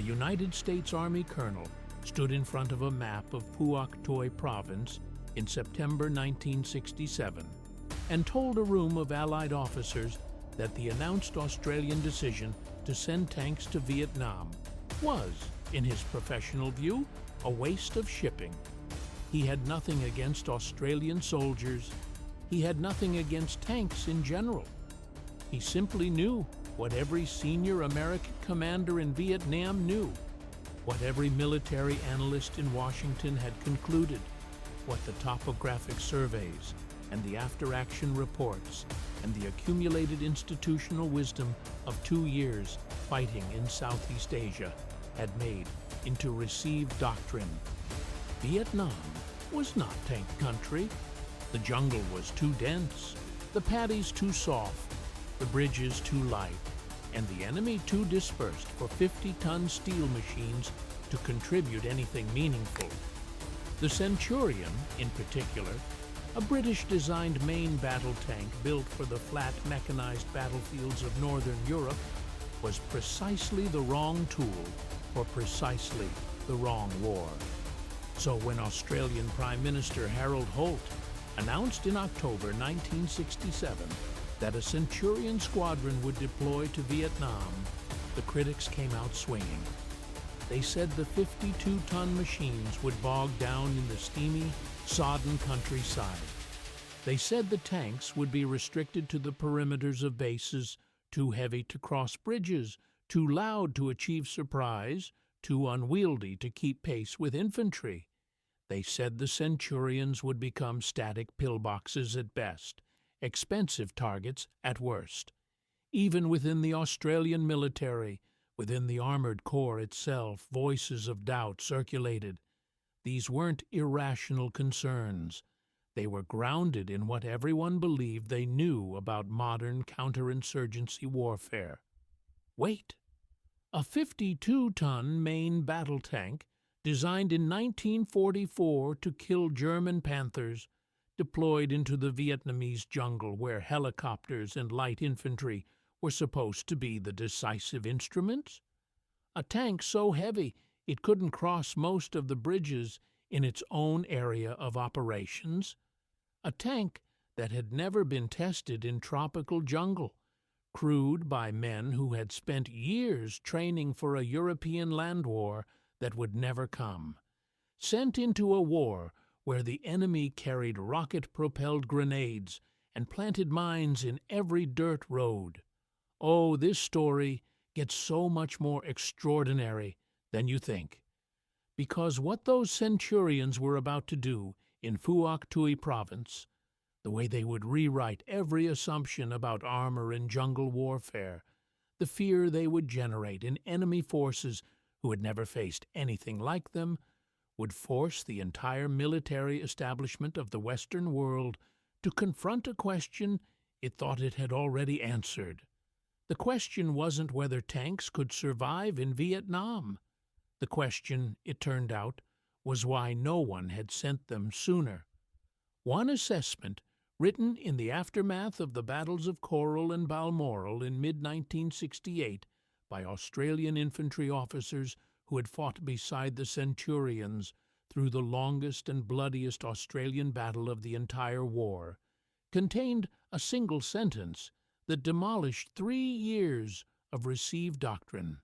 United States Army colonel stood in front of a map of Phuoc Toi Province in September 1967 and told a room of Allied officers that the announced Australian decision to send tanks to Vietnam was, in his professional view, a waste of shipping. He had nothing against Australian soldiers. He had nothing against tanks in general. He simply knew what every senior American commander in Vietnam knew, what every military analyst in Washington had concluded, what the topographic surveys and the after-action reports and the accumulated institutional wisdom of 2 years fighting in Southeast Asia had made into received doctrine. Vietnam was not tank country. The jungle was too dense, the paddies too soft, the bridges too light, and the enemy too dispersed for 50-ton steel machines to contribute anything meaningful. The Centurion, in particular, a British-designed main battle tank built for the flat mechanized battlefields of Northern Europe, was precisely the wrong tool for precisely the wrong war. So when Australian Prime Minister Harold Holt announced in October 1967 that a Centurion squadron would deploy to Vietnam, the critics came out swinging. They said the 52-ton machines would bog down in the steamy, sodden countryside. They said the tanks would be restricted to the perimeters of bases, too heavy to cross bridges, too loud to achieve surprise, too unwieldy to keep pace with infantry. They said the Centurions would become static pillboxes at best, expensive targets at worst. Even within the Australian military, within the Armoured Corps itself, voices of doubt circulated. These weren't irrational concerns. They were grounded in what everyone believed they knew about modern counterinsurgency warfare. Wait! A 52-ton main battle tank, designed in 1944 to kill German Panthers, deployed into the Vietnamese jungle where helicopters and light infantry were supposed to be the decisive instruments? A tank so heavy it couldn't cross most of the bridges in its own area of operations? A tank that had never been tested in tropical jungle, crewed by men who had spent years training for a European land war that would never come, sent into a war where the enemy carried rocket-propelled grenades and planted mines in every dirt road. Oh, this story gets so much more extraordinary than you think. Because what those Centurions were about to do in Phuoc Toi Province, the way they would rewrite every assumption about armor and jungle warfare, the fear they would generate in enemy forces who had never faced anything like them, would force the entire military establishment of the Western world to confront a question it thought it had already answered. The question wasn't whether tanks could survive in Vietnam. The question, it turned out, was why no one had sent them sooner. One assessment, written in the aftermath of the battles of Coral and Balmoral in mid-1968 by Australian infantry officers who had fought beside the Centurions through the longest and bloodiest Australian battle of the entire war, contained a single sentence that demolished 3 years of received doctrine.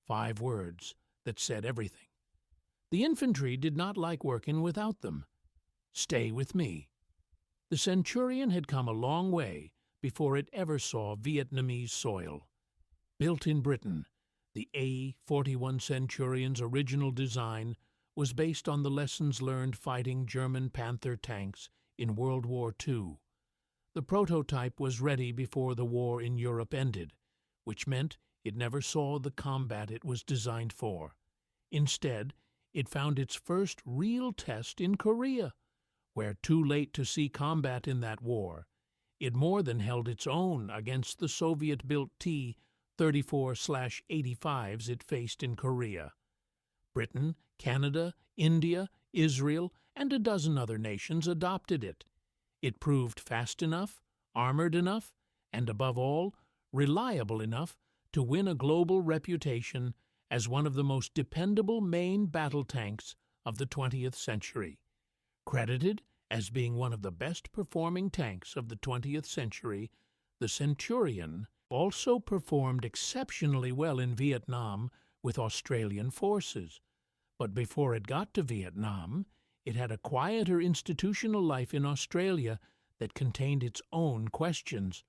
5 words that said everything. The infantry did not like working without them. Stay with me. The Centurion had come a long way before it ever saw Vietnamese soil. Built in Britain, the A-41 Centurion's original design was based on the lessons learned fighting German Panther tanks in World War II. The prototype was ready before the war in Europe ended, which meant it never saw the combat it was designed for. Instead, it found its first real test in Korea, where, too late to see combat in that war, it more than held its own against the Soviet-built T-34/85s it faced in Korea. Britain, Canada, India, Israel, and a dozen other nations adopted it. It proved fast enough, armored enough, and above all, reliable enough to win a global reputation as one of the most dependable main battle tanks of the 20th century. Credited as being one of the best-performing tanks of the 20th century, the Centurion also performed exceptionally well in Vietnam with Australian forces. But before it got to Vietnam, it had a quieter institutional life in Australia that contained its own questions.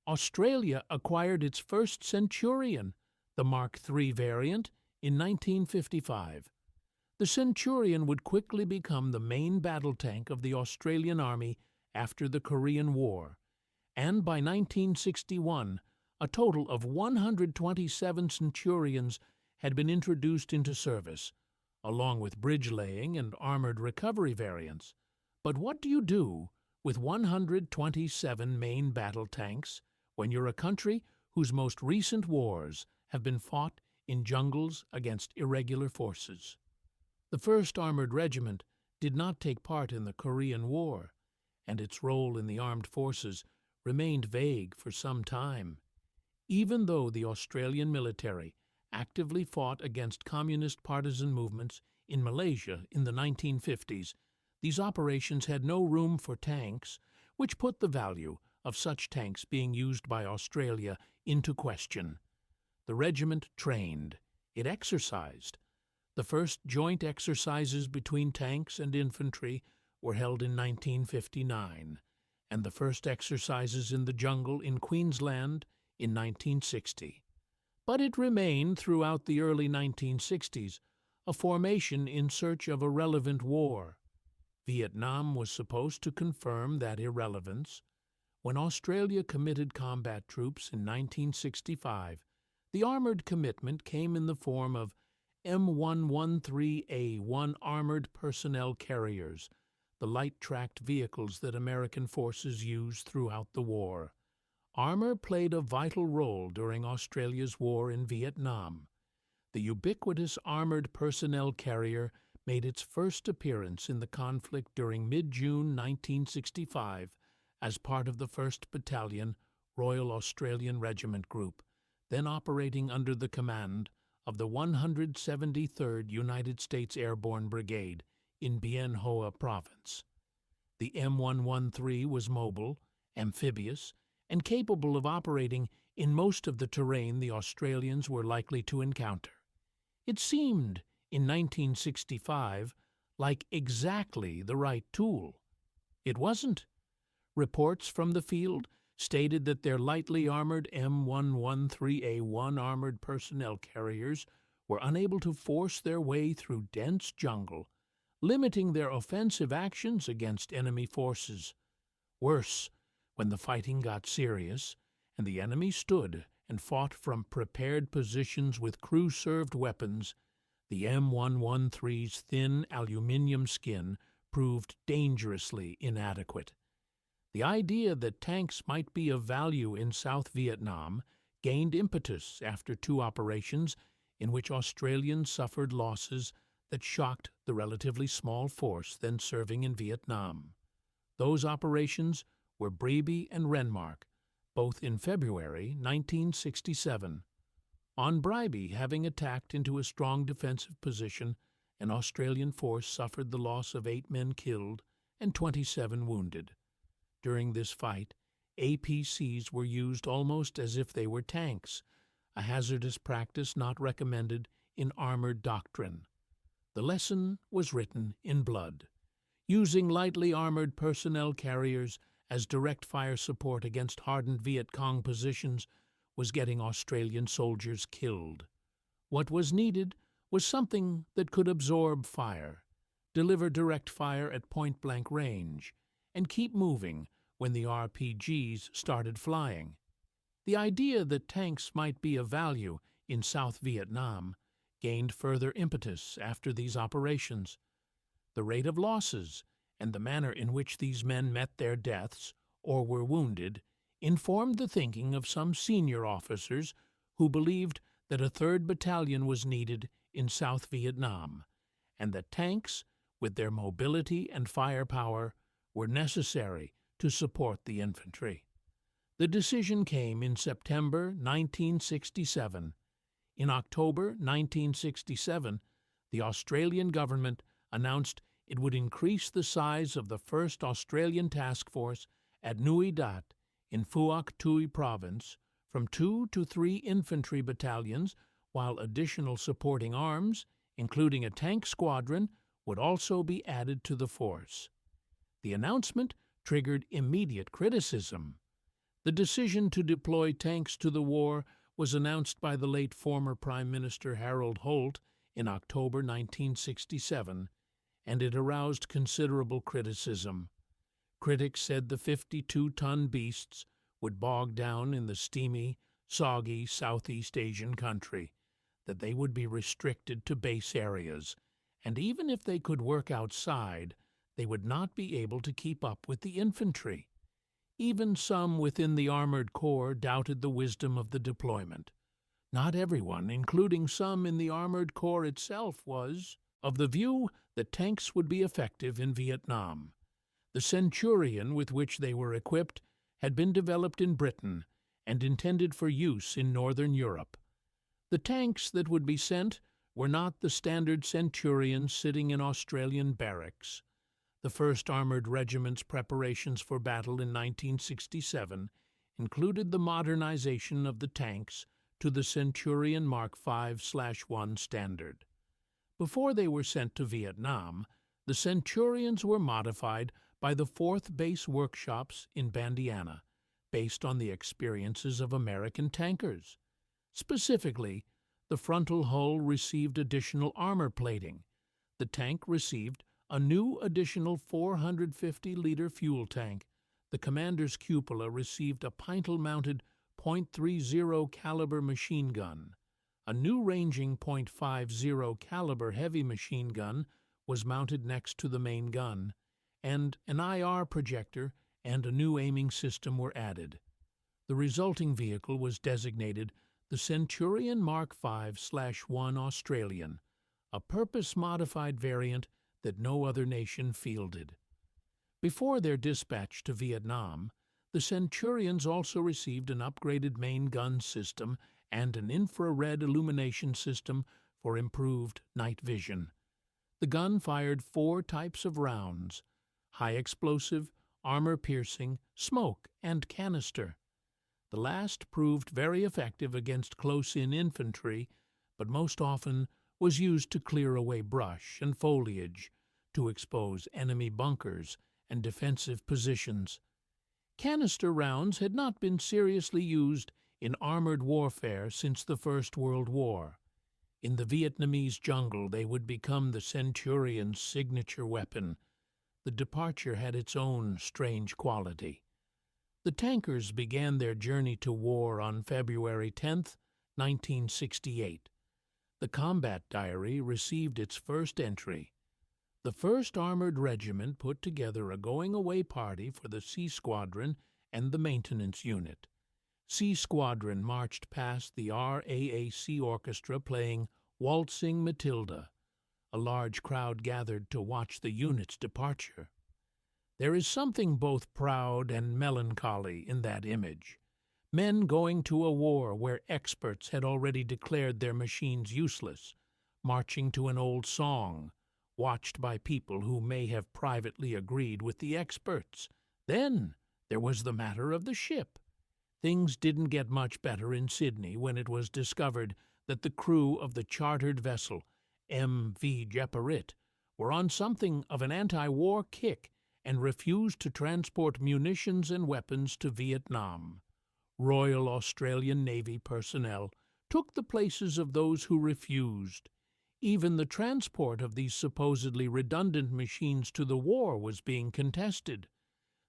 Australia acquired its first Centurion, the Mark III variant, in 1955. The Centurion would quickly become the main battle tank of the Australian Army after the Korean War, and by 1961, a total of 127 Centurions had been introduced into service, along with bridge-laying and armored recovery variants. But what do you do with 127 main battle tanks when you're a country whose most recent wars have been fought in jungles against irregular forces? The 1st Armored Regiment did not take part in the Korean War, and its role in the armed forces remained vague for some time. Even though the Australian military actively fought against communist partisan movements in Malaysia in the 1950s, these operations had no room for tanks, which put the value of such tanks being used by Australia into question. The regiment trained. It exercised. The first joint exercises between tanks and infantry were held in 1959, and the first exercises in the jungle in Queensland in 1960. But it remained throughout the early 1960s a formation in search of a relevant war. Vietnam was supposed to confirm that irrelevance. When Australia committed combat troops in 1965, the armored commitment came in the form of M113A1 armored personnel carriers, the light-tracked vehicles that American forces used throughout the war. Armor played a vital role during Australia's war in Vietnam. The ubiquitous armored personnel carrier made its first appearance in the conflict during mid-June 1965 as part of the 1st Battalion, Royal Australian Regiment Group, then operating under the command of the 173rd United States Airborne Brigade in Bien Hoa Province. The M113 was mobile, amphibious, and capable of operating in most of the terrain the Australians were likely to encounter. It seemed, in 1965, like exactly the right tool. It wasn't. Reports from the field stated that their lightly armored M113A1 armored personnel carriers were unable to force their way through dense jungle, limiting their offensive actions against enemy forces. Worse, when the fighting got serious and the enemy stood and fought from prepared positions with crew-served weapons, the M113's thin aluminium skin proved dangerously inadequate. The idea that tanks might be of value in South Vietnam gained impetus after 2 operations in which Australians suffered losses that shocked the relatively small force then serving in Vietnam. Those operations were Brebe and Renmark, both in February 1967. On Brebe, having attacked into a strong defensive position, an Australian force suffered the loss of 8 men killed and 27 wounded. During this fight, APCs were used almost as if they were tanks, a hazardous practice not recommended in armored doctrine. The lesson was written in blood. Using lightly armored personnel carriers as direct fire support against hardened Viet Cong positions was getting Australian soldiers killed. What was needed was something that could absorb fire, deliver direct fire at point-blank range, and keep moving when the RPGs started flying. The idea that tanks might be of value in South Vietnam gained further impetus after these operations. The rate of losses and the manner in which these men met their deaths or were wounded informed the thinking of some senior officers who believed that a 3rd Battalion was needed in South Vietnam, and that tanks, with their mobility and firepower, were necessary to support the infantry. The decision came in September 1967. In October 1967, the Australian government announced it would increase the size of the 1st Australian Task Force at Nui Dat in Phuoc Tuy Province from 2 to 3 infantry battalions, while additional supporting arms, including a tank squadron, would also be added to the force. The announcement triggered immediate criticism. The decision to deploy tanks to the war was announced by the late former Prime Minister Harold Holt in October 1967, and it aroused considerable criticism. Critics said the 52-ton beasts would bog down in the steamy, soggy Southeast Asian country, that they would be restricted to base areas, and even if they could work outside, they would not be able to keep up with the infantry. Even some within the Armored Corps doubted the wisdom of the deployment. Not everyone, including some in the Armored Corps itself, was of the view that tanks would be effective in Vietnam. The Centurion with which they were equipped had been developed in Britain and intended for use in Northern Europe. The tanks that would be sent were not the standard Centurions sitting in Australian barracks. The 1st Armoured Regiment's preparations for battle in 1967 included the modernization of the tanks to the Centurion Mark V/1 standard. Before they were sent to Vietnam, the Centurions were modified by the 4th Base Workshops in Bandiana, based on the experiences of American tankers. Specifically, the frontal hull received additional armor plating. The tank received a new additional 450-liter fuel tank. The commander's cupola received a pintle-mounted .30 caliber machine gun. A new ranging .50 caliber heavy machine gun was mounted next to the main gun, and an IR projector and a new aiming system were added. The resulting vehicle was designated the Centurion Mark V/1 Australian, a purpose-modified variant that no other nation fielded. Before their dispatch to Vietnam, the Centurions also received an upgraded main gun system and an infrared illumination system for improved night vision. The gun fired 4 types of rounds: high explosive, armor-piercing, smoke, and canister. The last proved very effective against close-in infantry, but most often was used to clear away brush and foliage, to expose enemy bunkers and defensive positions. Canister rounds had not been seriously used in armored warfare since the First World War. In the Vietnamese jungle, they would become the Centurion's signature weapon. The departure had its own strange quality. The tankers began their journey to war on February 10, 1968. The combat diary received its first entry. The 1st Armored Regiment put together a going-away party for the C Squadron and the maintenance unit. C Squadron marched past the RAAC orchestra playing Waltzing Matilda. A large crowd gathered to watch the unit's departure. There is something both proud and melancholy in that image. Men going to a war where experts had already declared their machines useless, marching to an old song, watched by people who may have privately agreed with the experts. Then there was the matter of the ship. Things didn't get much better in Sydney when it was discovered that the crew of the chartered vessel M.V. Jeparit were on something of an anti-war kick and refused to transport munitions and weapons to Vietnam. Royal Australian Navy personnel took the places of those who refused. Even the transport of these supposedly redundant machines to the war was being contested.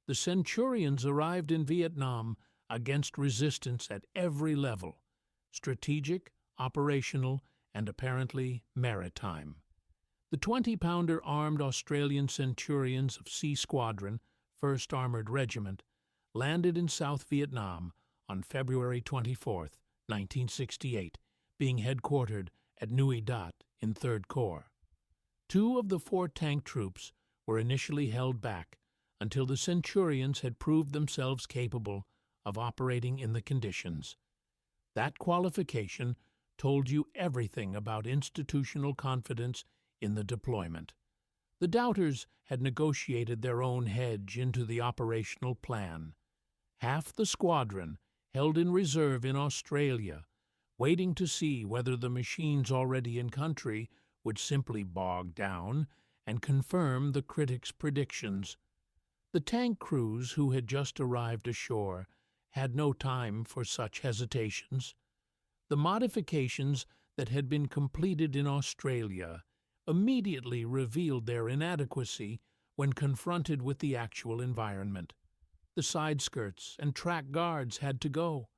The Centurions arrived in Vietnam against resistance at every level: strategic, operational, and apparently maritime. The 20-pounder armed Australian Centurions of C Squadron, 1st Armoured Regiment, landed in South Vietnam on February 24, 1968, being headquartered at Nui Dat in 3rd Corps. 2 of the 4 tank troops were initially held back until the Centurions had proved themselves capable of operating in the conditions. That qualification told you everything about institutional confidence in the deployment. The doubters had negotiated their own hedge into the operational plan. Half the squadron held in reserve in Australia, waiting to see whether the machines already in country would simply bog down and confirm the critics' predictions. The tank crews who had just arrived ashore had no time for such hesitations. The modifications that had been completed in Australia immediately revealed their inadequacy when confronted with the actual environment. The side skirts and track guards had to go.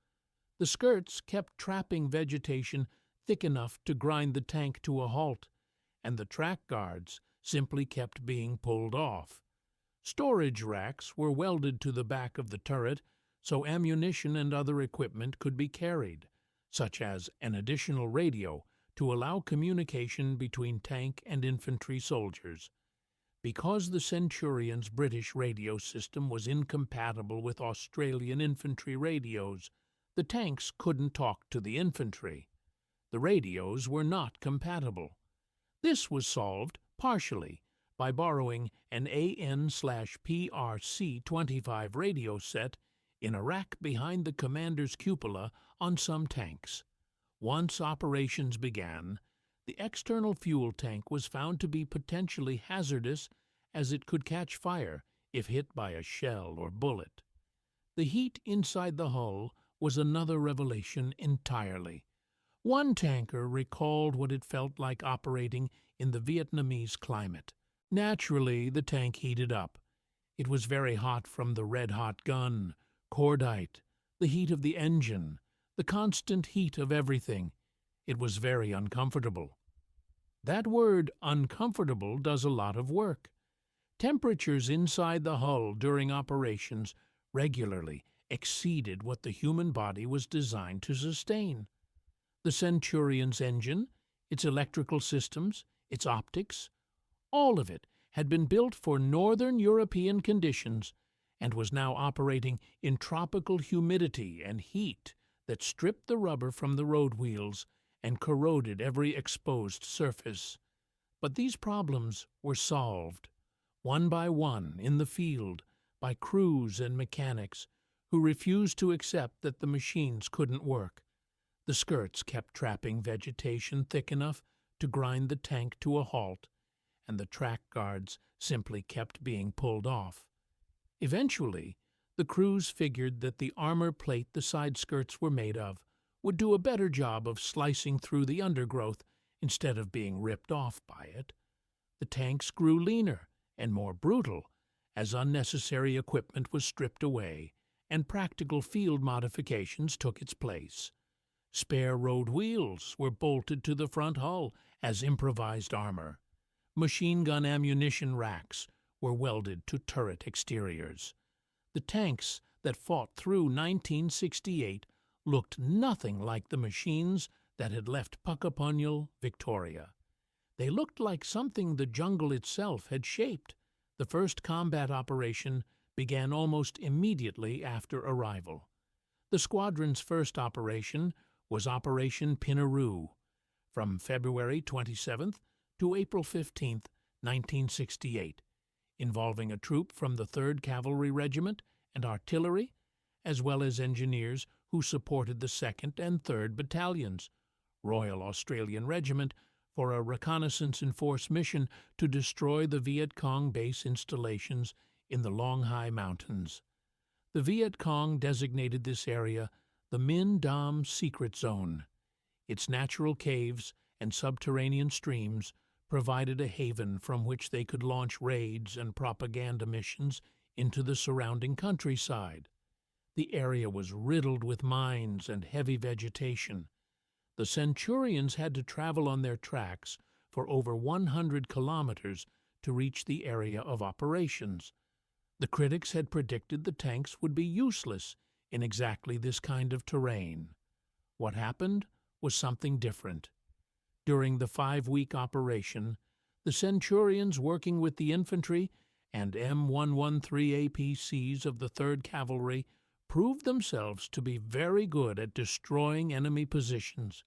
The skirts kept trapping vegetation thick enough to grind the tank to a halt, and the track guards simply kept being pulled off. Storage racks were welded to the back of the turret so ammunition and other equipment could be carried, such as an additional radio to allow communication between tank and infantry soldiers. Because the Centurion's British radio system was incompatible with Australian infantry radios, the tanks couldn't talk to the infantry. The radios were not compatible. This was solved, partially, by borrowing an AN/PRC-25 radio set in a rack behind the commander's cupola on some tanks. Once operations began, the external fuel tank was found to be potentially hazardous as it could catch fire if hit by a shell or bullet. The heat inside the hull was another revelation entirely. One tanker recalled what it felt like operating in the Vietnamese climate. Naturally, the tank heated up. It was very hot from the red-hot gun, cordite, the heat of the engine, the constant heat of everything. It was very uncomfortable. That word, uncomfortable, does a lot of work. Temperatures inside the hull during operations regularly exceeded what the human body was designed to sustain. The Centurion's engine, its electrical systems, its optics, all of it had been built for northern European conditions and was now operating in tropical humidity and heat that stripped the rubber from the road wheels and corroded every exposed surface. But these problems were solved, one by one, in the field, by crews and mechanics who refused to accept that the machines couldn't work. The skirts kept trapping vegetation thick enough to grind the tank to a halt, and the track guards simply kept being pulled off. Eventually, the crews figured that the armor plate the side skirts were made of would do a better job of slicing through the undergrowth instead of being ripped off by it. The tanks grew leaner and more brutal as unnecessary equipment was stripped away and practical field modifications took its place. Spare road wheels were bolted to the front hull as improvised armor. Machine gun ammunition racks were welded to turret exteriors. The tanks that fought through 1968 looked nothing like the machines that had left Puckapunyal, Victoria. They looked like something the jungle itself had shaped. The first combat operation began almost immediately after arrival. The squadron's first operation was Operation Pinaroo, from February 27th to April 15th, 1968, involving a troop from the 3rd Cavalry Regiment and artillery, as well as engineers who supported the 2nd and 3rd Battalions, Royal Australian Regiment, for a reconnaissance and force mission to destroy the Viet Cong base installations in the Long Hai Mountains. The Viet Cong designated this area the Min Dam Secret Zone. Its natural caves and subterranean streams provided a haven from which they could launch raids and propaganda missions into the surrounding countryside. The area was riddled with mines and heavy vegetation. The Centurions had to travel on their tracks for over 100 kilometers to reach the area of operations. The critics had predicted the tanks would be useless in exactly this kind of terrain. What happened was something different. During the 5-week operation, the Centurions, working with the infantry and M113 APCs of the 3rd Cavalry, proved themselves to be very good at destroying enemy positions.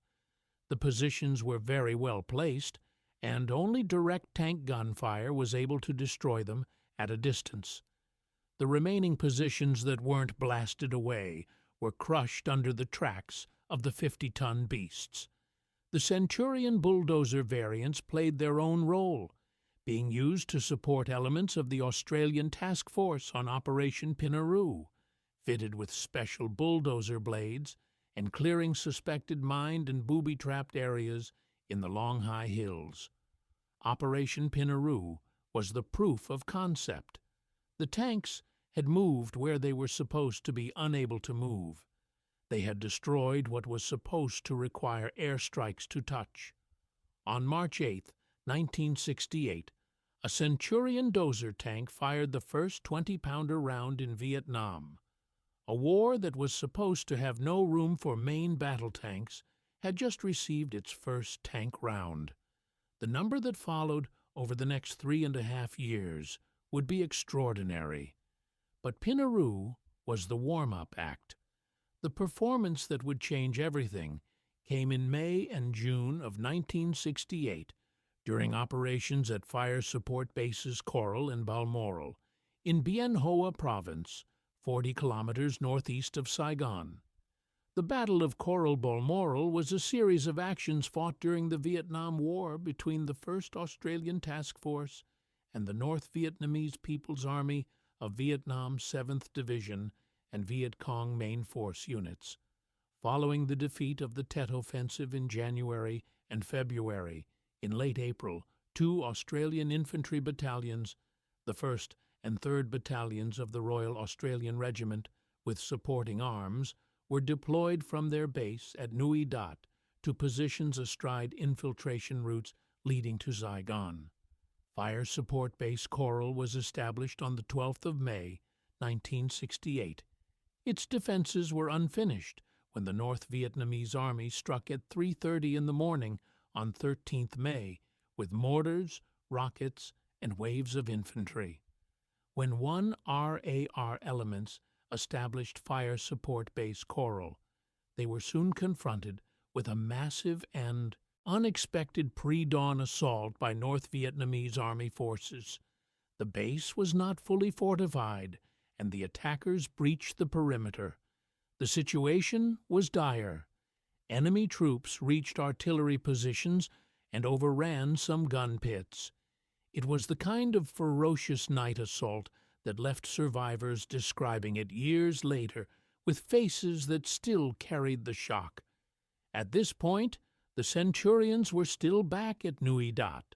The positions were very well placed, and only direct tank gunfire was able to destroy them at a distance. The remaining positions that weren't blasted away were crushed under the tracks of the 50-ton beasts. The Centurion bulldozer variants played their own role, being used to support elements of the Australian Task Force on Operation Pinaroo, fitted with special bulldozer blades and clearing suspected mined and booby-trapped areas in the long high hills. Operation Pinaroo was the proof of concept. The tanks had moved where they were supposed to be unable to move. They had destroyed what was supposed to require airstrikes to touch. On March 8, 1968, a Centurion dozer tank fired the first 20-pounder round in Vietnam. A war that was supposed to have no room for main battle tanks had just received its first tank round. The number that followed over the next 3.5 years would be extraordinary. But Pinaroo was the warm-up act. The performance that would change everything came in May and June of 1968 during operations at Fire Support Bases Coral and Balmoral in Bien Hoa Province, 40 kilometers northeast of Saigon. The Battle of Coral Balmoral was a series of actions fought during the Vietnam War between the 1st Australian Task Force and the North Vietnamese People's Army of Vietnam 7th Division and Viet Cong Main Force units. Following the defeat of the Tet Offensive in January and February, in late April, 2 Australian infantry battalions, the 1st and 3rd Battalions of the Royal Australian Regiment, with supporting arms, were deployed from their base at Nui Dat to positions astride infiltration routes leading to Saigon. Fire Support Base Coral was established on the 12th of May, 1968. Its defenses were unfinished when the North Vietnamese Army struck at 3:30 in the morning on 13th May with mortars, rockets, and waves of infantry. When 1 RAR elements established Fire Support Base Coral, they were soon confronted with a massive and unexpected pre-dawn assault by North Vietnamese Army forces. The base was not fully fortified, and the attackers breached the perimeter. The situation was dire. Enemy troops reached artillery positions and overran some gun pits. It was the kind of ferocious night assault that left survivors describing it years later with faces that still carried the shock. At this point, the Centurions were still back at Nui Dat.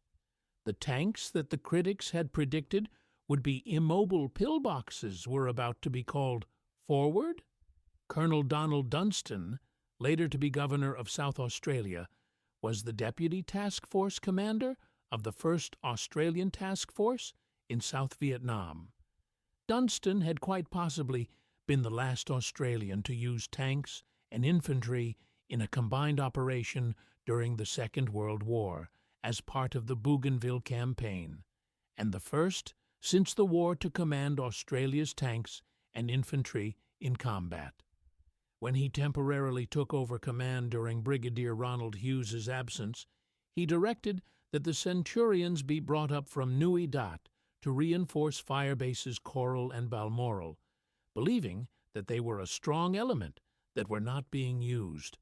The tanks that the critics had predicted would be immobile pillboxes were about to be called forward. Colonel Donald Dunstan, later to be governor of South Australia, was the deputy task force commander of the 1st Australian Task Force in South Vietnam. Dunstan had quite possibly been the last Australian to use tanks and infantry in a combined operation during the Second World War as part of the Bougainville Campaign, and the first since the war to command Australia's tanks and infantry in combat. When he temporarily took over command during Brigadier Ronald Hughes's absence, he directed that the Centurions be brought up from Nui Dat to reinforce fire bases Coral and Balmoral, believing that they were a strong element that were not being used.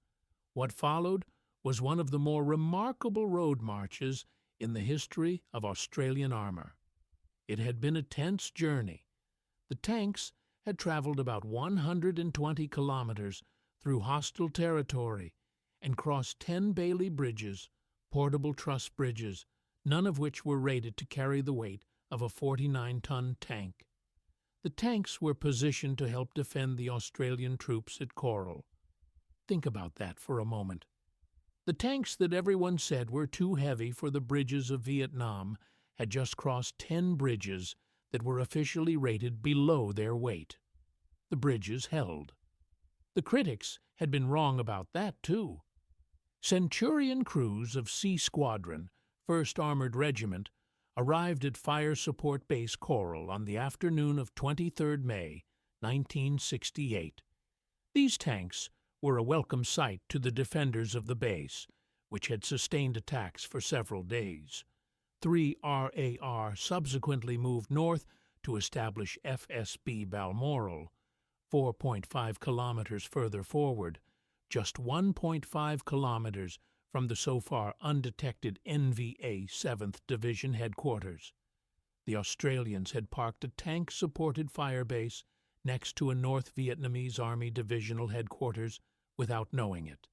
What followed was one of the more remarkable road marches in the history of Australian armor. It had been a tense journey. The tanks had traveled about 120 kilometers through hostile territory and crossed 10 Bailey bridges, portable truss bridges, none of which were rated to carry the weight of a 49-ton tank. The tanks were positioned to help defend the Australian troops at Coral. Think about that for a moment. The tanks that everyone said were too heavy for the bridges of Vietnam had just crossed 10 bridges that were officially rated below their weight. The bridges held. The critics had been wrong about that, too. Centurion crews of C Squadron, 1st Armored Regiment, arrived at Fire Support Base Coral on the afternoon of 23 May, 1968. These tanks were a welcome sight to the defenders of the base, which had sustained attacks for several days. 3 RAR subsequently moved north to establish FSB Balmoral, 4.5 kilometers further forward, just 1.5 kilometers from the so far undetected NVA 7th Division headquarters. The Australians had parked a tank-supported firebase next to a North Vietnamese Army divisional headquarters without knowing it.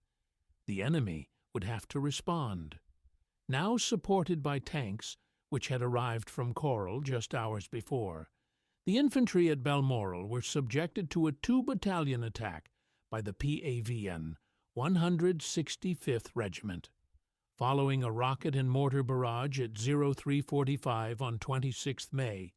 The enemy would have to respond. Now supported by tanks, which had arrived from Coral just hours before, the infantry at Balmoral were subjected to a 2-battalion attack by the PAVN 165th Regiment. Following a rocket and mortar barrage at 0345 on 26 May,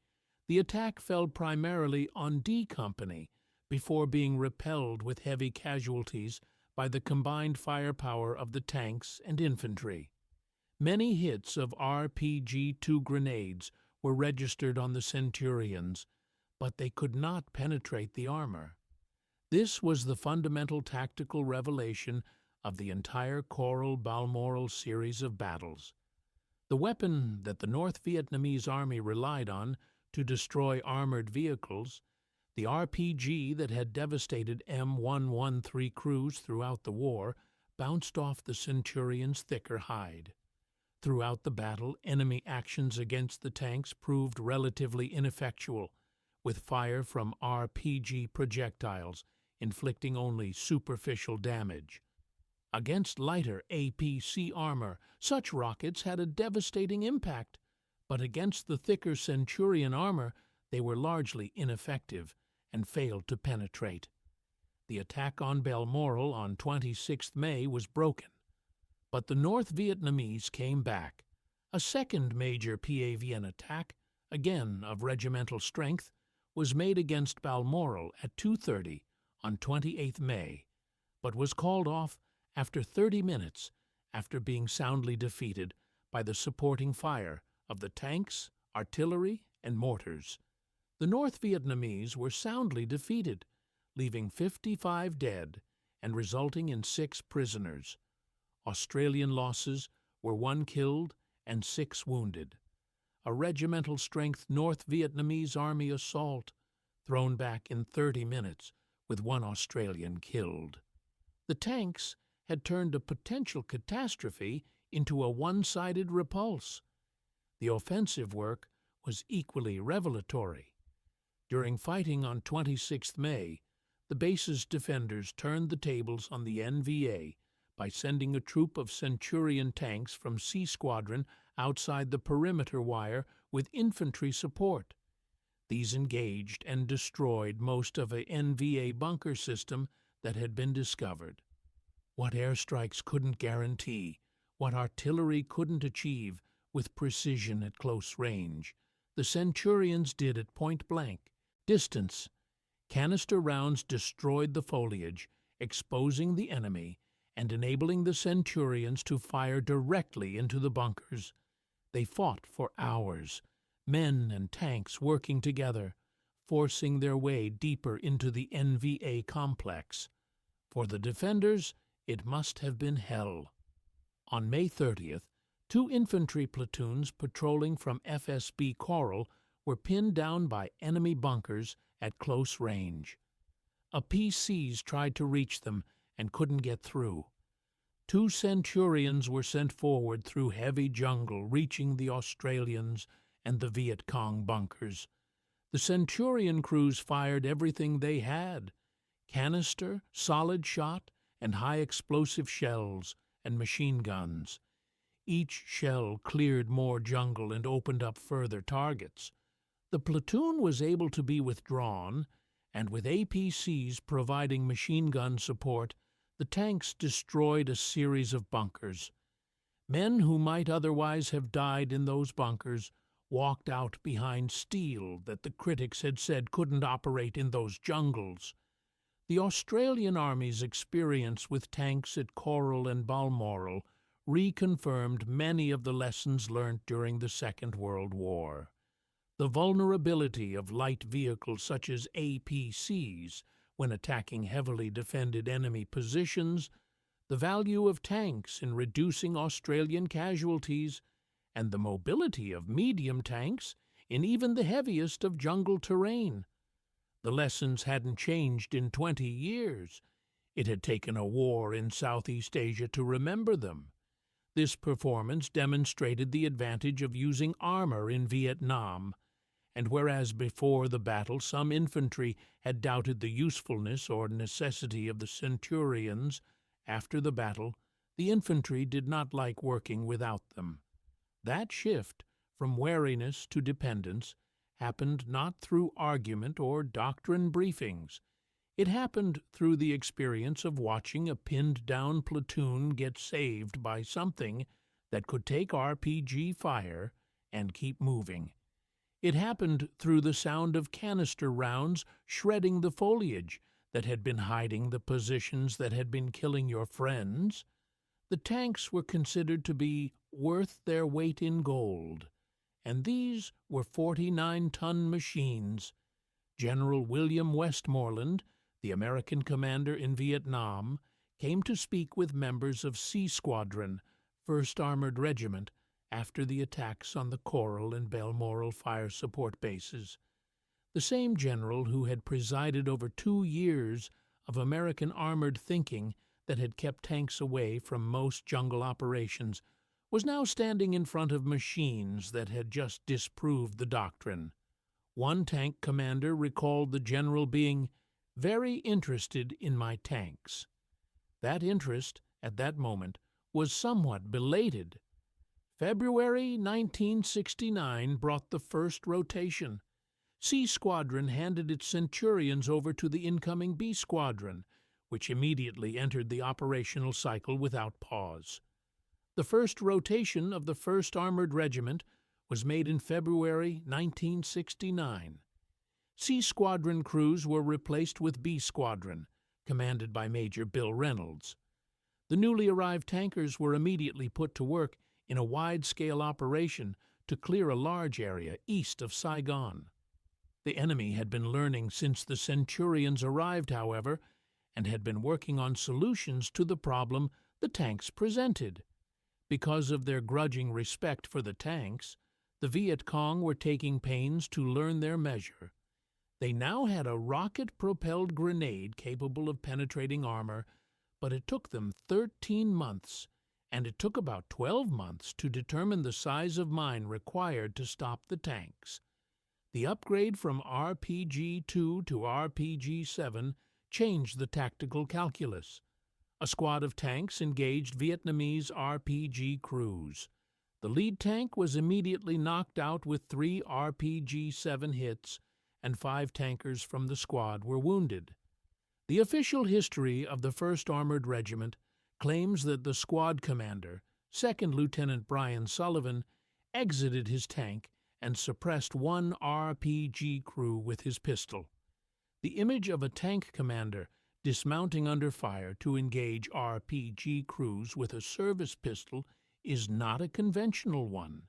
the attack fell primarily on D Company before being repelled with heavy casualties by the combined firepower of the tanks and infantry. Many hits of RPG-2 grenades were registered on the Centurions, but they could not penetrate the armor. This was the fundamental tactical revelation of the entire Coral-Balmoral series of battles. The weapon that the North Vietnamese Army relied on to destroy armored vehicles, the RPG that had devastated M113 crews throughout the war, bounced off the Centurion's thicker hide. Throughout the battle, enemy actions against the tanks proved relatively ineffectual, with fire from RPG projectiles inflicting only superficial damage. Against lighter APC armor, such rockets had a devastating impact, but against the thicker Centurion armor, they were largely ineffective and failed to penetrate. The attack on Balmoral on 26 May was broken, but the North Vietnamese came back. A second major PAVN attack, again of regimental strength, was made against Balmoral at 2:30 on 28 May, but was called off after 30 minutes after being soundly defeated by the supporting fire of the tanks, artillery, and mortars. The North Vietnamese were soundly defeated, leaving 55 dead and resulting in 6 prisoners. Australian losses were 1 killed and 6 wounded. A regimental-strength North Vietnamese Army assault, thrown back in 30 minutes with 1 Australian killed. The tanks had turned a potential catastrophe into a one-sided repulse. The offensive work was equally revelatory. During fighting on 26 May, the base's defenders turned the tables on the NVA by sending a troop of Centurion tanks from C Squadron outside the perimeter wire with infantry support. These engaged and destroyed most of a NVA bunker system that had been discovered. What airstrikes couldn't guarantee, what artillery couldn't achieve with precision at close range, the Centurions did at point-blank distance. Canister rounds destroyed the foliage, exposing the enemy and enabling the Centurions to fire directly into the bunkers. They fought for hours, men and tanks working together, forcing their way deeper into the NVA complex. For the defenders, it must have been hell. On May 30th, 2 infantry platoons patrolling from FSB Coral were pinned down by enemy bunkers at close range. A PCs tried to reach them and couldn't get through. 2 Centurions were sent forward through heavy jungle, reaching the Australians and the Viet Cong bunkers. The Centurion crews fired everything they had: canister, solid shot, and high-explosive shells and machine guns. Each shell cleared more jungle and opened up further targets. The platoon was able to be withdrawn, and with APCs providing machine gun support, the tanks destroyed a series of bunkers. Men who might otherwise have died in those bunkers walked out behind steel that the critics had said couldn't operate in those jungles. The Australian Army's experience with tanks at Coral and Balmoral reconfirmed many of the lessons learnt during the Second World War. The vulnerability of light vehicles such as APCs when attacking heavily defended enemy positions, the value of tanks in reducing Australian casualties, and the mobility of medium tanks in even the heaviest of jungle terrain. The lessons hadn't changed in 20 years. It had taken a war in Southeast Asia to remember them. This performance demonstrated the advantage of using armor in Vietnam, and whereas before the battle some infantry had doubted the usefulness or necessity of the Centurions, after the battle the infantry did not like working without them. That shift from wariness to dependence happened not through argument or doctrine briefings. It happened through the experience of watching a pinned-down platoon get saved by something that could take RPG fire and keep moving. It happened through the sound of canister rounds shredding the foliage that had been hiding the positions that had been killing your friends. The tanks were considered to be worth their weight in gold, and these were 49-ton machines. General William Westmoreland, the American commander in Vietnam, came to speak with members of C Squadron, 1st Armored Regiment, after the attacks on the Coral and Balmoral fire support bases. The same general who had presided over 2 years of American armored thinking that had kept tanks away from most jungle operations was now standing in front of machines that had just disproved the doctrine. One tank commander recalled the general being very interested in my tanks. That interest, at that moment, was somewhat belated. February 1969 brought the first rotation. C Squadron handed its Centurions over to the incoming B Squadron, which immediately entered the operational cycle without pause. The first rotation of the 1st Armored Regiment was made in February 1969. C Squadron crews were replaced with B Squadron, commanded by Major Bill Reynolds. The newly arrived tankers were immediately put to work in a wide-scale operation to clear a large area east of Saigon. The enemy had been learning since the Centurions arrived, however, and had been working on solutions to the problem the tanks presented. Because of their grudging respect for the tanks, the Viet Cong were taking pains to learn their measure. They now had a rocket-propelled grenade capable of penetrating armor, but it took them 13 months, and it took about 12 months to determine the size of mine required to stop the tanks. The upgrade from RPG-2 to RPG-7 changed the tactical calculus. A squad of tanks engaged Vietnamese RPG crews. The lead tank was immediately knocked out with 3 RPG-7 hits, and 5 tankers from the squad were wounded. The official history of the 1st Armored Regiment claims that the squad commander, 2nd Lieutenant Brian Sullivan, exited his tank and suppressed 1 RPG crew with his pistol. The image of a tank commander dismounting under fire to engage RPG crews with a service pistol is not a conventional one.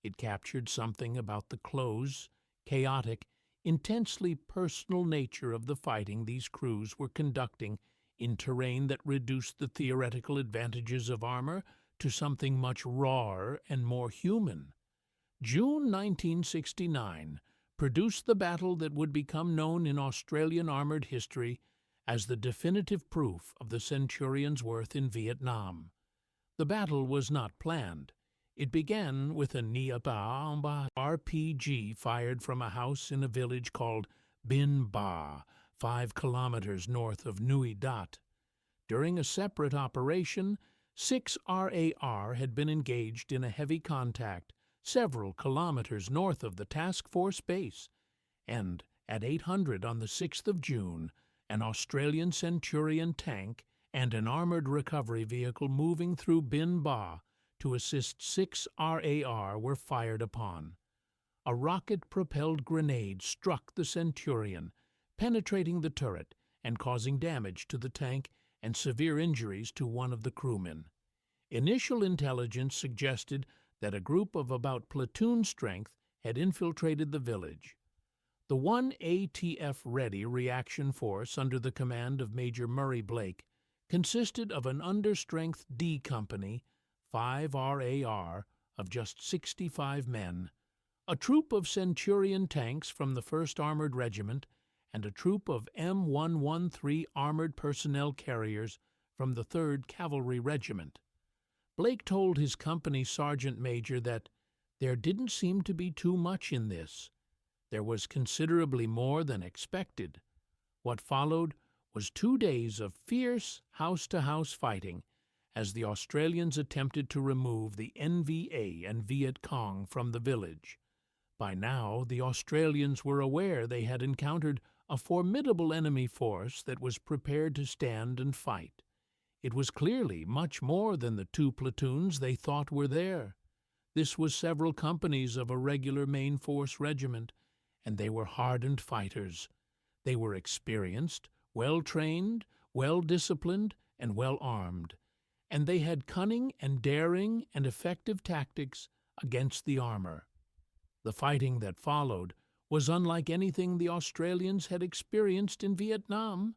It captured something about the close, chaotic, intensely personal nature of the fighting these crews were conducting in terrain that reduced the theoretical advantages of armor to something much rawer and more human. June 1969 produced the battle that would become known in Australian armored history as the definitive proof of the Centurion's worth in Vietnam. The battle was not planned. It began with a Niapa RPG fired from a house in a village called Bin Ba, 5 kilometers north of Nui Dat. During a separate operation, 6 RAR had been engaged in a heavy contact several kilometers north of the task force base, and at 800 on the 6th of June, an Australian Centurion tank and an armored recovery vehicle moving through Bin Ba to assist 6 RAR were fired upon. A rocket-propelled grenade struck the Centurion, penetrating the turret and causing damage to the tank and severe injuries to one of the crewmen. Initial intelligence suggested that a group of about platoon strength had infiltrated the village. The 1 ATF-ready reaction force under the command of Major Murray Blake consisted of an understrength D Company, 5 RAR, of just 65 men, a troop of Centurion tanks from the 1st Armored Regiment, and a troop of M113 armored personnel carriers from the 3rd Cavalry Regiment. Blake told his company sergeant major that there didn't seem to be too much in this. There was considerably more than expected. What followed was 2 days of fierce house-to-house fighting as the Australians attempted to remove the NVA and Viet Cong from the village. By now, the Australians were aware they had encountered a formidable enemy force that was prepared to stand and fight. It was clearly much more than the 2 platoons they thought were there. This was several companies of a regular main force regiment, and they were hardened fighters. They were experienced, well-trained, well-disciplined, and well-armed, and they had cunning and daring and effective tactics against the armor. The fighting that followed was unlike anything the Australians had experienced in Vietnam.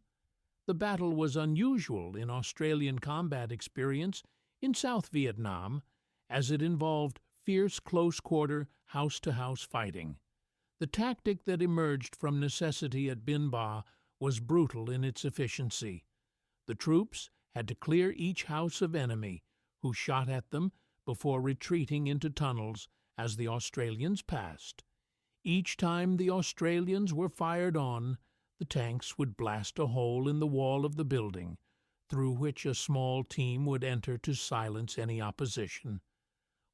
The battle was unusual in Australian combat experience in South Vietnam, as it involved fierce close-quarter, house-to-house fighting. The tactic that emerged from necessity at Bin Ba was brutal in its efficiency. The troops had to clear each house of enemy, who shot at them before retreating into tunnels as the Australians passed. Each time the Australians were fired on, the tanks would blast a hole in the wall of the building, through which a small team would enter to silence any opposition.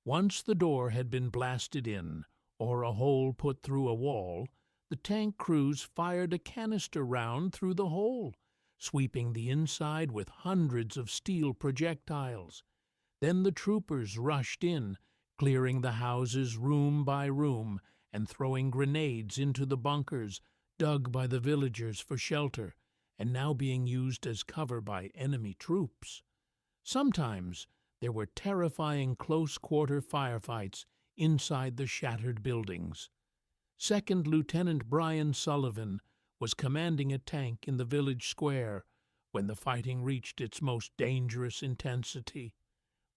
Once the door had been blasted in, or a hole put through a wall, the tank crews fired a canister round through the hole, sweeping the inside with hundreds of steel projectiles. Then the troopers rushed in, clearing the houses room by room and throwing grenades into the bunkers dug by the villagers for shelter and now being used as cover by enemy troops. Sometimes there were terrifying close-quarter firefights inside the shattered buildings. Second Lieutenant Brian Sullivan was commanding a tank in the village square when the fighting reached its most dangerous intensity.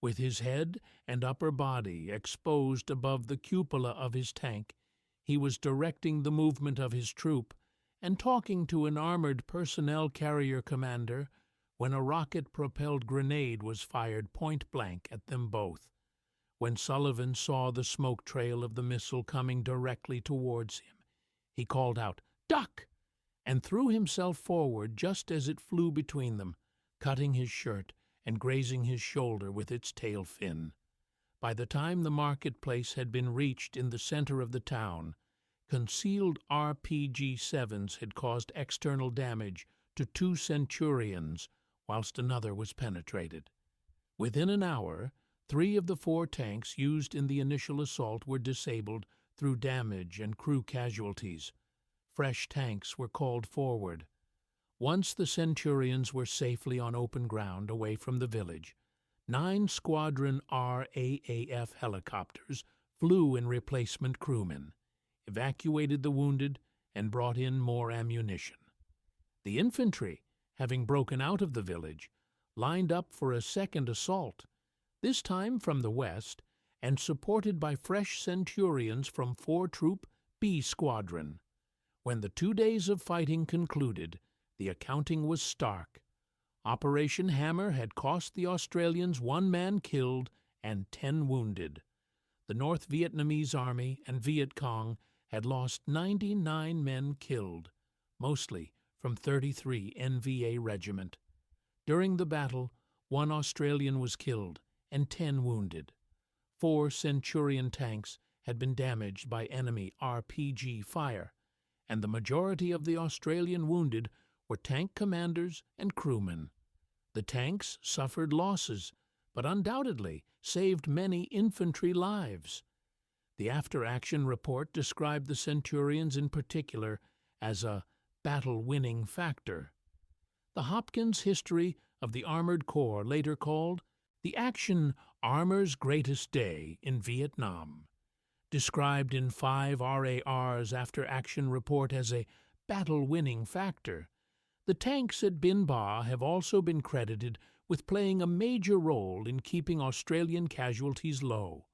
With his head and upper body exposed above the cupola of his tank, he was directing the movement of his troop and talking to an armored personnel carrier commander when a rocket-propelled grenade was fired point-blank at them both. When Sullivan saw the smoke trail of the missile coming directly towards him, he called out, "Duck!" and threw himself forward just as it flew between them, cutting his shirt and grazing his shoulder with its tail fin. By the time the marketplace had been reached in the center of the town, concealed RPG-7s had caused external damage to 2 Centurions, whilst another was penetrated. Within an hour, 3 of the 4 tanks used in the initial assault were disabled through damage and crew casualties. Fresh tanks were called forward. Once the Centurions were safely on open ground away from the village, 9 Squadron RAAF helicopters flew in replacement crewmen, evacuated the wounded, and brought in more ammunition. The infantry, having broken out of the village, lined up for a second assault, this time from the west, and supported by fresh Centurions from 4-Troop B Squadron. When the 2 days of fighting concluded, the accounting was stark. Operation Hammer had cost the Australians 1 man killed and 10 wounded. The North Vietnamese Army and Viet Cong had lost 99 men killed, mostly from 33 NVA Regiment. During the battle, 1 Australian was killed and 10 wounded. 4 Centurion tanks had been damaged by enemy RPG fire, and the majority of the Australian wounded were tank commanders and crewmen. The tanks suffered losses, but undoubtedly saved many infantry lives. The after-action report described the Centurions in particular as a battle-winning factor. The Hopkins History of the Armored Corps later called the action Armor's Greatest Day in Vietnam. Described in 5 RAR's after-action report as a battle-winning factor, The tanks at Bin Ba have also been credited with playing a major role in keeping Australian casualties low.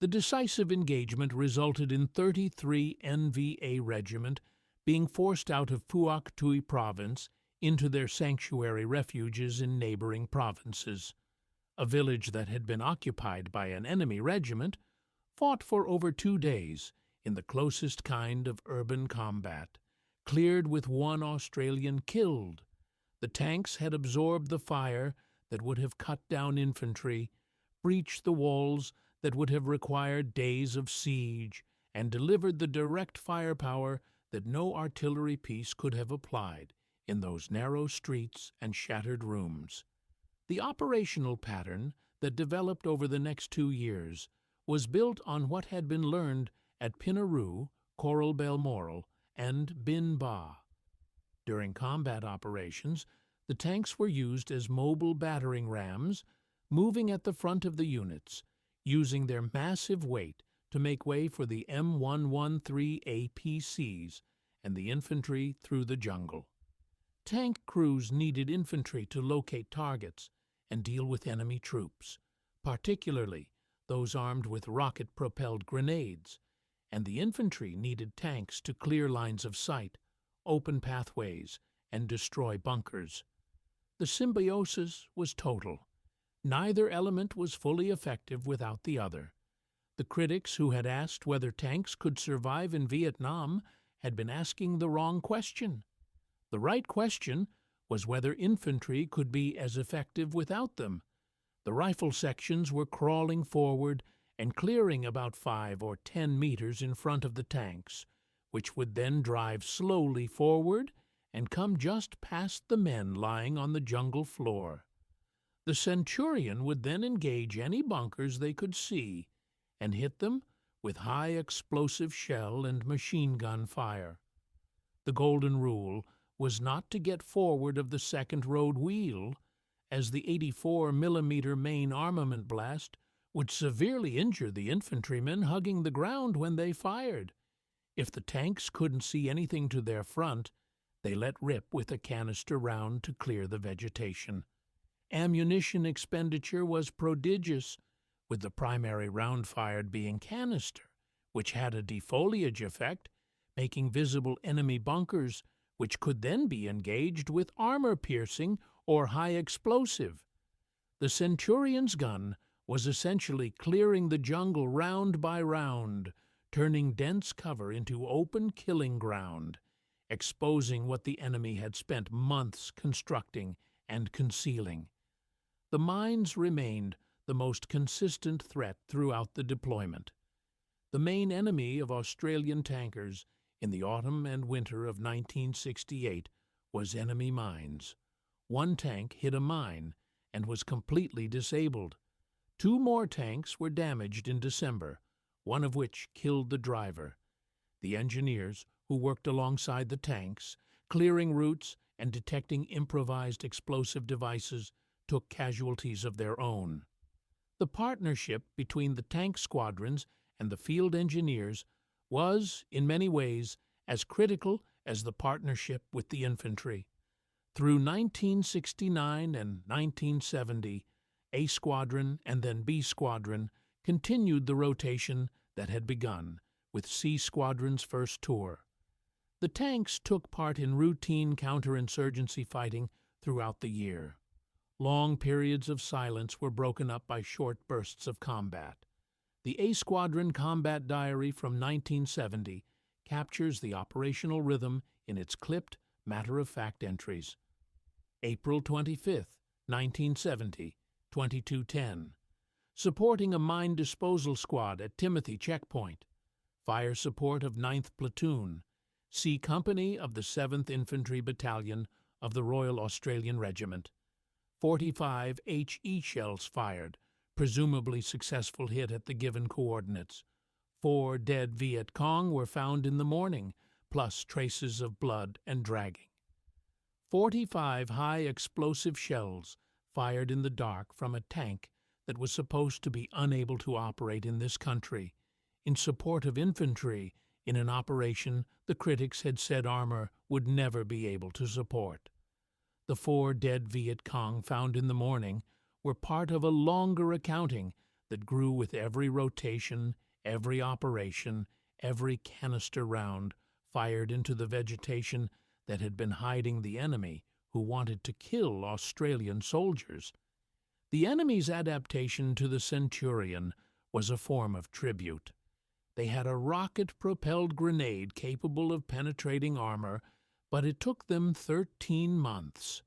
The decisive engagement resulted in 33 NVA Regiment being forced out of Phuoc Tuy Province into their sanctuary refuges in neighboring provinces. A village that had been occupied by an enemy regiment fought for over 2 days in the closest kind of urban combat, cleared with 1 Australian killed. The tanks had absorbed the fire that would have cut down infantry, breached the walls that would have required days of siege, and delivered the direct firepower that no artillery piece could have applied in those narrow streets and shattered rooms. The operational pattern that developed over the next 2 years was built on what had been learned at Pinaroo, Coral Balmoral, and Bin Ba. During combat operations, the tanks were used as mobile battering rams, moving at the front of the units, using their massive weight to make way for the M113 APCs and the infantry through the jungle. Tank crews needed infantry to locate targets and deal with enemy troops, particularly those armed with rocket-propelled grenades, and the infantry needed tanks to clear lines of sight, open pathways, and destroy bunkers. The symbiosis was total. Neither element was fully effective without the other. The critics who had asked whether tanks could survive in Vietnam had been asking the wrong question. The right question was whether infantry could be as effective without them. The rifle sections were crawling forward and clearing about 5 or 10 meters in front of the tanks, which would then drive slowly forward and come just past the men lying on the jungle floor. The Centurion would then engage any bunkers they could see and hit them with high explosive shell and machine gun fire. The golden rule was not to get forward of the second road wheel, as the 84mm main armament blast would severely injure the infantrymen hugging the ground when they fired. If the tanks couldn't see anything to their front, they let rip with a canister round to clear the vegetation. Ammunition expenditure was prodigious, with the primary round fired being canister, which had a defoliage effect, making visible enemy bunkers, which could then be engaged with armor-piercing or high-explosive. The Centurion's gun was essentially clearing the jungle round by round, turning dense cover into open killing ground, exposing what the enemy had spent months constructing and concealing. The mines remained the most consistent threat throughout the deployment. The main enemy of Australian tankers in the autumn and winter of 1968 was enemy mines. 1 tank hit a mine and was completely disabled. 2 more tanks were damaged in December, one of which killed the driver. The engineers who worked alongside the tanks, clearing routes and detecting improvised explosive devices, took casualties of their own. The partnership between the tank squadrons and the field engineers was, in many ways, as critical as the partnership with the infantry. Through 1969 and 1970, A Squadron and then B Squadron continued the rotation that had begun with C Squadron's first tour. The tanks took part in routine counterinsurgency fighting throughout the year. Long periods of silence were broken up by short bursts of combat. The A Squadron Combat Diary from 1970 captures the operational rhythm in its clipped, matter-of-fact entries. April 25, 1970, 22:10. Supporting a mine disposal squad at Timothy Checkpoint. Fire support of 9th Platoon, C Company of the 7th Infantry Battalion of the Royal Australian Regiment. 45 HE shells fired, presumably successful hit at the given coordinates. 4 dead Viet Cong were found in the morning, plus traces of blood and dragging. 45 high-explosive shells fired in the dark from a tank that was supposed to be unable to operate in this country, in support of infantry in an operation the critics had said armor would never be able to support. The 4 dead Viet Cong found in the morning were part of a longer accounting that grew with every rotation, every operation, every canister round fired into the vegetation that had been hiding the enemy who wanted to kill Australian soldiers. The enemy's adaptation to the Centurion was a form of tribute. They had a rocket-propelled grenade capable of penetrating armor, but it took them 13 months.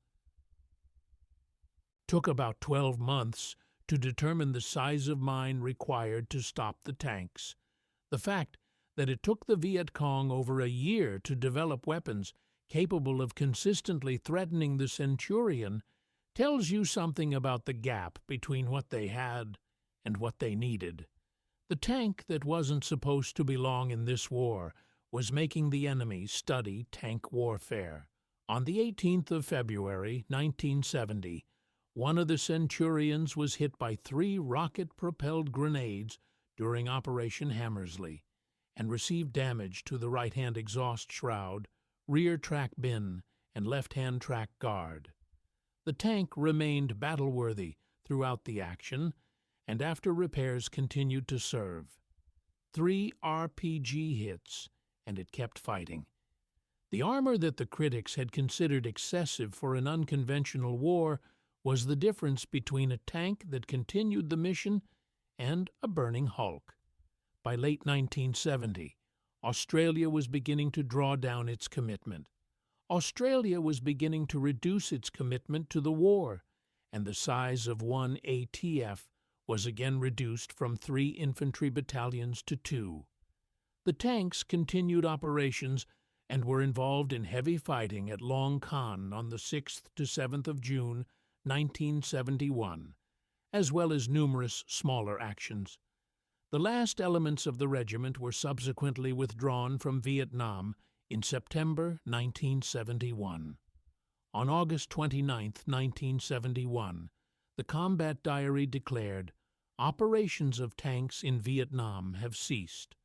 Took about 12 months to determine the size of mine required to stop the tanks. The fact that it took the Viet Cong over a year to develop weapons capable of consistently threatening the Centurion tells you something about the gap between what they had and what they needed. The tank that wasn't supposed to belong in this war was making the enemy study tank warfare. On the 18th of February, 1970, one of the Centurions was hit by 3 rocket-propelled grenades during Operation Hammersley and received damage to the right-hand exhaust shroud, rear track bin, and left-hand track guard. The tank remained battle-worthy throughout the action, and after repairs continued to serve. 3 RPG hits, and it kept fighting. The armor that the critics had considered excessive for an unconventional war was the difference between a tank that continued the mission and a burning hulk. By late 1970, Australia was beginning to draw down its commitment. Australia was beginning to reduce its commitment to the war, and the size of one ATF was again reduced from 3 infantry battalions to 2. The tanks continued operations and were involved in heavy fighting at Long Khan on the 6th to 7th of June, 1971, as well as numerous smaller actions. The last elements of the regiment were subsequently withdrawn from Vietnam in September 1971. On August 29, 1971, the combat diary declared, "Operations of tanks in Vietnam have ceased."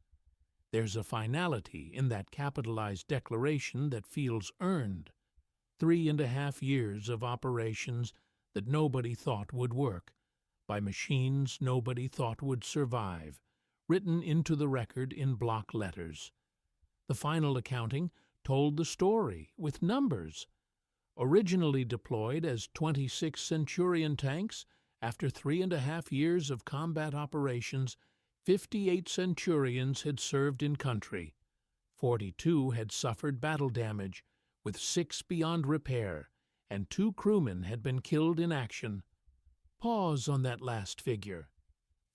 There's a finality in that capitalized declaration that feels earned. 3.5 years of operations that nobody thought would work, by machines nobody thought would survive, written into the record in block letters. The final accounting told the story with numbers. Originally deployed as 26 Centurion tanks, after 3.5 years of combat operations, 58 Centurions had served in country. 42 had suffered battle damage, with 6 beyond repair, and 2 crewmen had been killed in action. Pause on that last figure.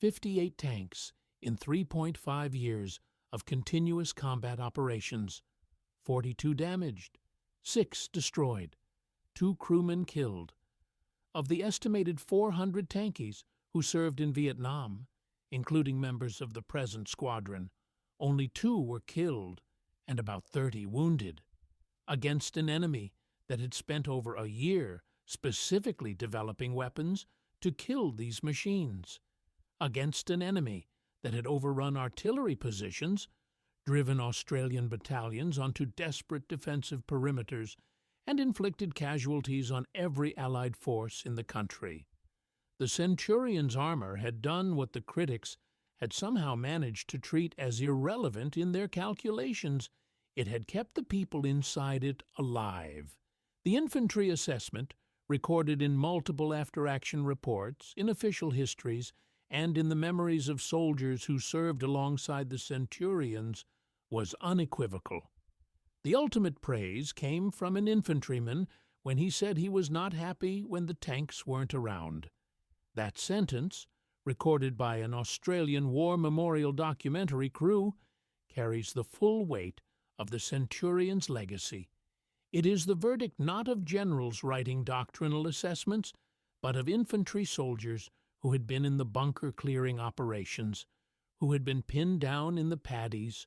58 tanks in 3.5 years of continuous combat operations. 42 damaged, 6 destroyed, 2 crewmen killed. Of the estimated 400 tankies who served in Vietnam, including members of the present squadron, only 2 were killed and about 30 wounded, against an enemy that had spent over a year specifically developing weapons to kill these machines, against an enemy that had overrun artillery positions, driven Australian battalions onto desperate defensive perimeters, and inflicted casualties on every Allied force in the country. The Centurion's armor had done what the critics had somehow managed to treat as irrelevant in their calculations. It had kept the people inside it alive. The infantry assessment, recorded in multiple after-action reports, in official histories, and in the memories of soldiers who served alongside the Centurions, was unequivocal. The ultimate praise came from an infantryman when he said he was not happy when the tanks weren't around. That sentence, recorded by an Australian War Memorial documentary crew, carries the full weight of the Centurion's legacy. It is the verdict not of generals writing doctrinal assessments, but of infantry soldiers who had been in the bunker-clearing operations, who had been pinned down in the paddies,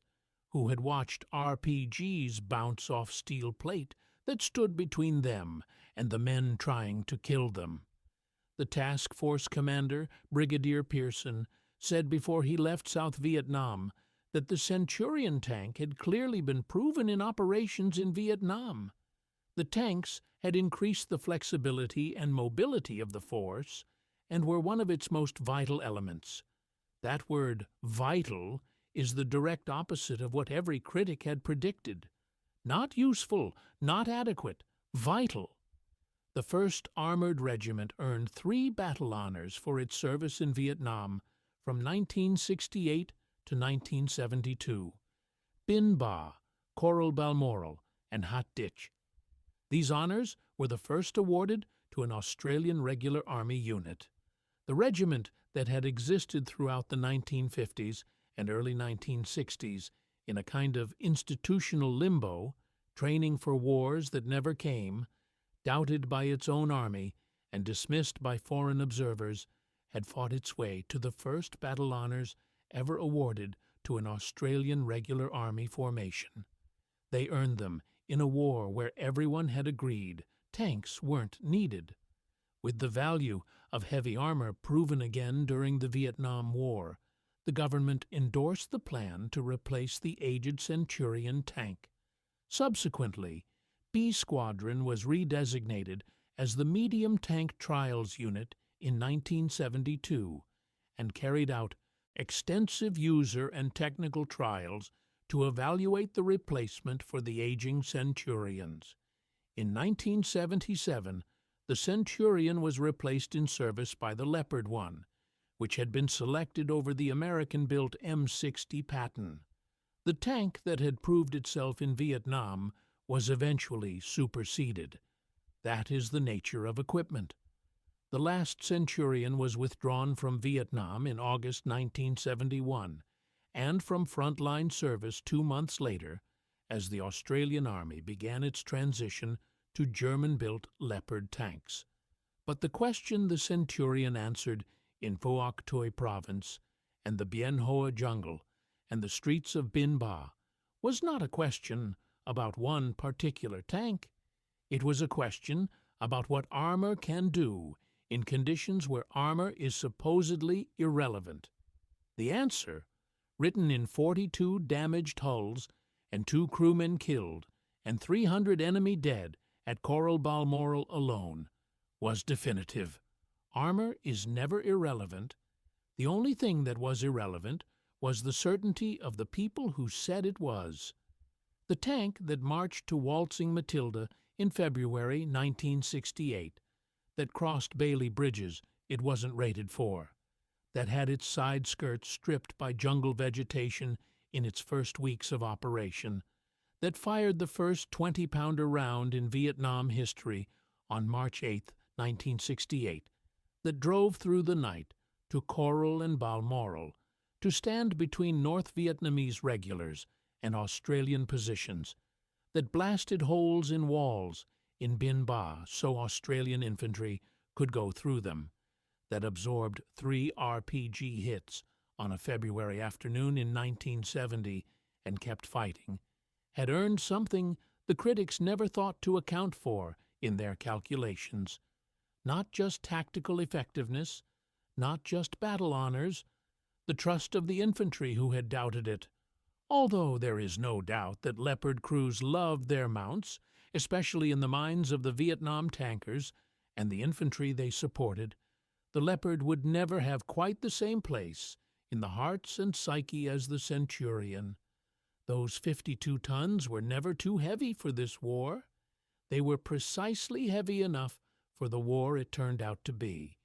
who had watched RPGs bounce off steel plate that stood between them and the men trying to kill them. The task force commander, Brigadier Pearson, said before he left South Vietnam that the Centurion tank had clearly been proven in operations in Vietnam. The tanks had increased the flexibility and mobility of the force and were one of its most vital elements. That word, vital, is the direct opposite of what every critic had predicted. Not useful, not adequate, vital. The 1st Armored Regiment earned 3 battle honors for its service in Vietnam from 1968 to 1972. Bin Ba, Coral Balmoral, and Hat Ditch. These honors were the first awarded to an Australian Regular Army unit. The regiment that had existed throughout the 1950s and early 1960s in a kind of institutional limbo, training for wars that never came, doubted by its own army and dismissed by foreign observers, had fought its way to the first battle honors ever awarded to an Australian Regular Army formation. They earned them in a war where everyone had agreed tanks weren't needed. With the value of heavy armor proven again during the Vietnam War, the government endorsed the plan to replace the aged Centurion tank. Subsequently, B Squadron was redesignated as the Medium Tank Trials Unit in 1972 and carried out extensive user and technical trials to evaluate the replacement for the aging Centurions. In 1977, the Centurion was replaced in service by the Leopard 1, which had been selected over the American-built M60 Patton. The tank that had proved itself in Vietnam was eventually superseded. That is the nature of equipment. The last Centurion was withdrawn from Vietnam in August 1971, and from frontline service 2 months later, as the Australian Army began its transition to German-built Leopard tanks. But the question the Centurion answered in Phuoc Toi Province and the Bien Hoa jungle and the streets of Bin Ba was not a question about one particular tank. It was a question about what armor can do in conditions where armor is supposedly irrelevant. The answer, written in 42 damaged hulls and 2 crewmen killed and 300 enemy dead at Coral Balmoral alone, was definitive. Armor is never irrelevant. The only thing that was irrelevant was the certainty of the people who said it was. The tank that marched to Waltzing Matilda in February 1968, that crossed Bailey Bridges it wasn't rated for, that had its side skirts stripped by jungle vegetation in its first weeks of operation, that fired the first 20-pounder round in Vietnam history on March 8, 1968, that drove through the night to Coral and Balmoral to stand between North Vietnamese regulars and Australian positions, that blasted holes in walls in Bin Ba so Australian infantry could go through them, that absorbed 3 RPG hits on a February afternoon in 1970 and kept fighting, had earned something the critics never thought to account for in their calculations. Not just tactical effectiveness, not just battle honors, the trust of the infantry who had doubted it. Although there is no doubt that Leopard crews loved their mounts, especially in the minds of the Vietnam tankers and the infantry they supported, the Leopard would never have quite the same place in the hearts and psyche as the Centurion. Those 52 tons were never too heavy for this war. They were precisely heavy enough for the war it turned out to be.